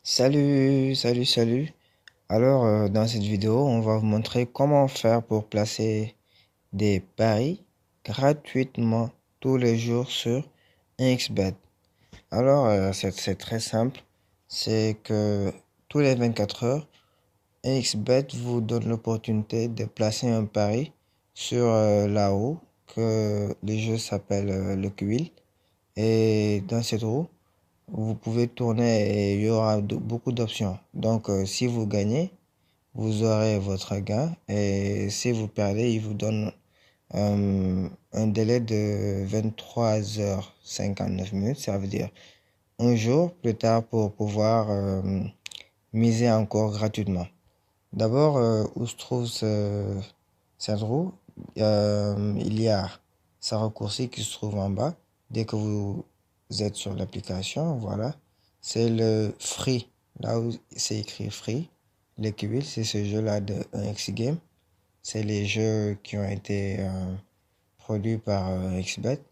Salut. Alors, dans cette vidéo, on va vous montrer comment faire pour placer des paris gratuitement tous les jours sur XBet. Alors, c'est très simple. C'est que tous les 24 heures, XBet vous donne l'opportunité de placer un pari sur la roue que le jeu s'appelle le Quill. Et dans cette roue, vous pouvez tourner et il y aura beaucoup d'options. Donc, si vous gagnez, vous aurez votre gain. Et si vous perdez, il vous donne un délai de 23h59 minutes. Ça veut dire un jour plus tard pour pouvoir miser encore gratuitement. D'abord, où se trouve cette roue? Il y a sa raccourci qui se trouve en bas. Dès que vous êtes sur l'application, voilà. C'est le Free. Là où c'est écrit Free. L'équivalent, c'est ce jeu-là de 1x Game. C'est les jeux qui ont été produits par XBet.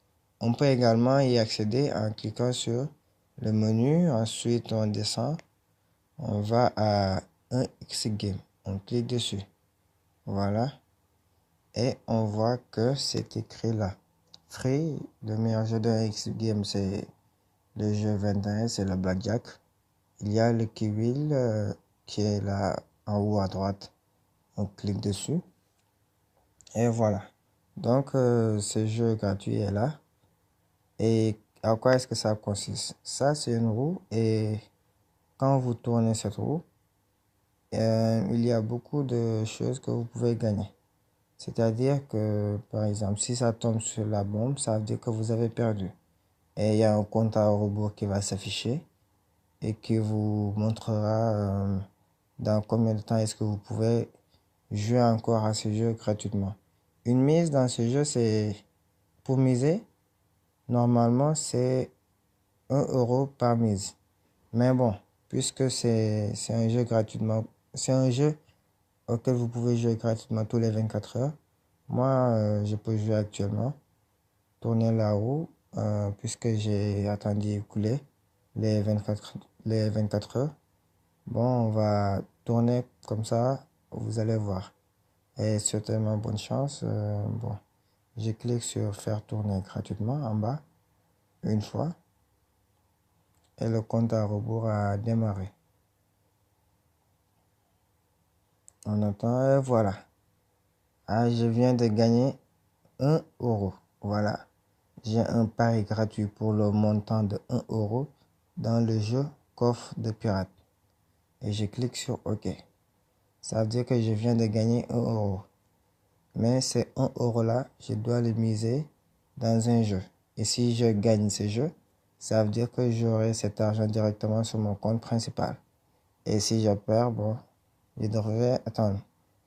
On peut également y accéder en cliquant sur le menu. Ensuite, on descend. On va à 1x Game. On clique dessus. Voilà. Et on voit que c'est écrit là. Free, le meilleur jeu de X Game, c'est le jeu 21, c'est le Blackjack. Il y a le Kiwil qui est là en haut à droite. On clique dessus. Et voilà. Donc, ce jeu gratuit est là. Et à quoi est-ce que ça consiste? Ça, c'est une roue. Et quand vous tournez cette roue, il y a beaucoup de choses que vous pouvez gagner. C'est-à-dire que, par exemple, si ça tombe sur la bombe, ça veut dire que vous avez perdu. Et il y a un compte à rebours qui va s'afficher et qui vous montrera dans combien de temps est-ce que vous pouvez jouer encore à ce jeu gratuitement. Une mise dans ce jeu, c'est pour miser, normalement, c'est 1 € par mise. Mais bon, puisque c'est un jeu gratuitement, c'est un jeu auquel vous pouvez jouer gratuitement tous les 24 heures. Moi, je peux jouer actuellement, tourner la roue, puisque j'ai attendu écouler les 24 heures. Bon, on va tourner comme ça, vous allez voir. Et certainement, bonne chance. Bon, je clique sur faire tourner gratuitement en bas, une fois, et le compte à rebours a démarré. On attend, et voilà. Ah, je viens de gagner 1 €. Voilà. J'ai un pari gratuit pour le montant de 1 € dans le jeu Coffre de Pirate. Et je clique sur OK. Ça veut dire que je viens de gagner 1 €. Mais ces 1 € là, je dois le miser dans un jeu. Et si je gagne ce jeu, ça veut dire que j'aurai cet argent directement sur mon compte principal. Et si je perds, bon, je devrais attendre.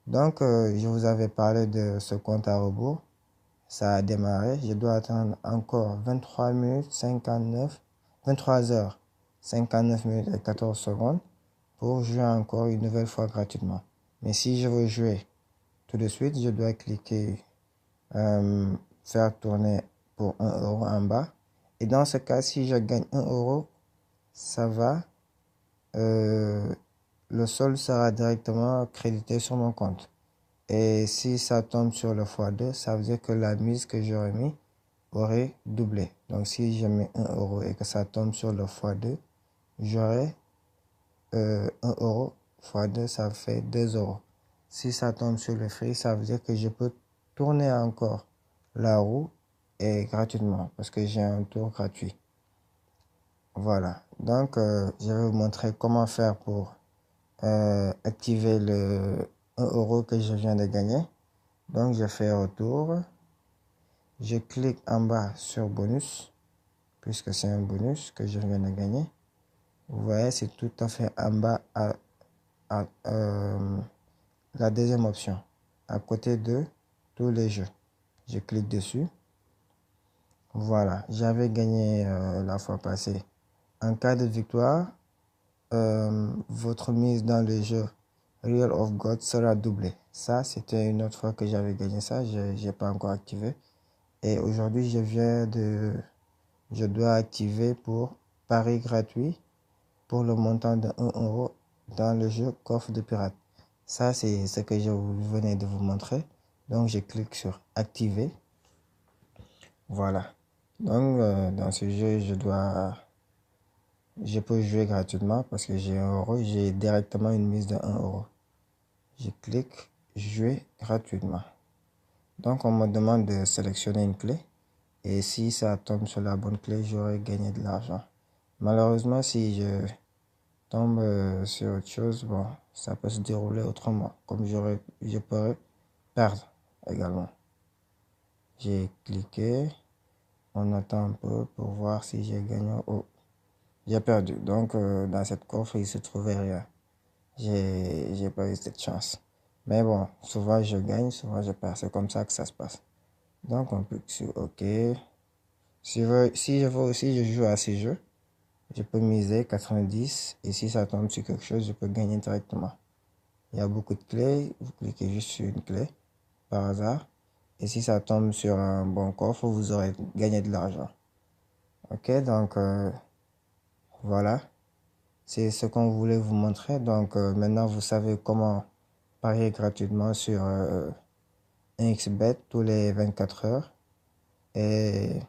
Donc, je vous avais parlé de ce compte à rebours. Ça a démarré. Je dois attendre encore 23 heures 59 minutes et 14 secondes pour jouer encore une nouvelle fois gratuitement. Mais si je veux jouer tout de suite, je dois cliquer faire tourner pour 1 € en bas. Et dans ce cas, si je gagne 1 €, ça va. Le solde sera directement crédité sur mon compte. Et si ça tombe sur le x2, ça veut dire que la mise que j'aurais mis aurait doublé. Donc si je mets 1 € et que ça tombe sur le x2, j'aurai 1 € x2, ça fait 2 €. Si ça tombe sur le free, ça veut dire que je peux tourner encore la roue et gratuitement parce que j'ai un tour gratuit. Voilà. Donc, je vais vous montrer comment faire pour activer le 1 € que je viens de gagner. Donc, je fais retour. Je clique en bas sur bonus, puisque c'est un bonus que je viens de gagner. Vous voyez, c'est tout à fait en bas à la deuxième option, à côté de tous les jeux. Je clique dessus. Voilà, j'avais gagné la fois passée. En cas de victoire, votre mise dans le jeu Real of God sera doublée. Ça, c'était une autre fois que j'avais gagné ça. Je n'ai pas encore activé. Et aujourd'hui, je dois activer pour pari gratuit pour le montant de 1 € dans le jeu Coffre de Pirate. Ça, c'est ce que je venais de vous montrer. Donc, je clique sur activer. Voilà. Donc, dans ce jeu, je peux jouer gratuitement parce que j'ai 1 €. J'ai directement une mise de 1 €. Je clique jouer gratuitement. Donc, on me demande de sélectionner une clé. Et si ça tombe sur la bonne clé, j'aurai gagné de l'argent. Malheureusement, si je tombe sur autre chose, bon, ça peut se dérouler autrement. Comme je pourrais perdre également. J'ai cliqué. On attend un peu pour voir si j'ai gagné. Oh, j'ai perdu. Donc, dans cette coffre, il se trouvait rien. J'ai pas eu cette chance. Mais bon, souvent je gagne, souvent je perds. C'est comme ça que ça se passe. Donc, on clique sur OK. Si je veux aussi, je joue à ces jeux. Je peux miser 90 et si ça tombe sur quelque chose, je peux gagner directement. Il y a beaucoup de clés. Vous cliquez juste sur une clé par hasard. Et si ça tombe sur un bon coffre, vous aurez gagné de l'argent. Ok, donc voilà. C'est ce qu'on voulait vous montrer. Donc maintenant, vous savez comment parier gratuitement sur 1xBet tous les 24 heures. Et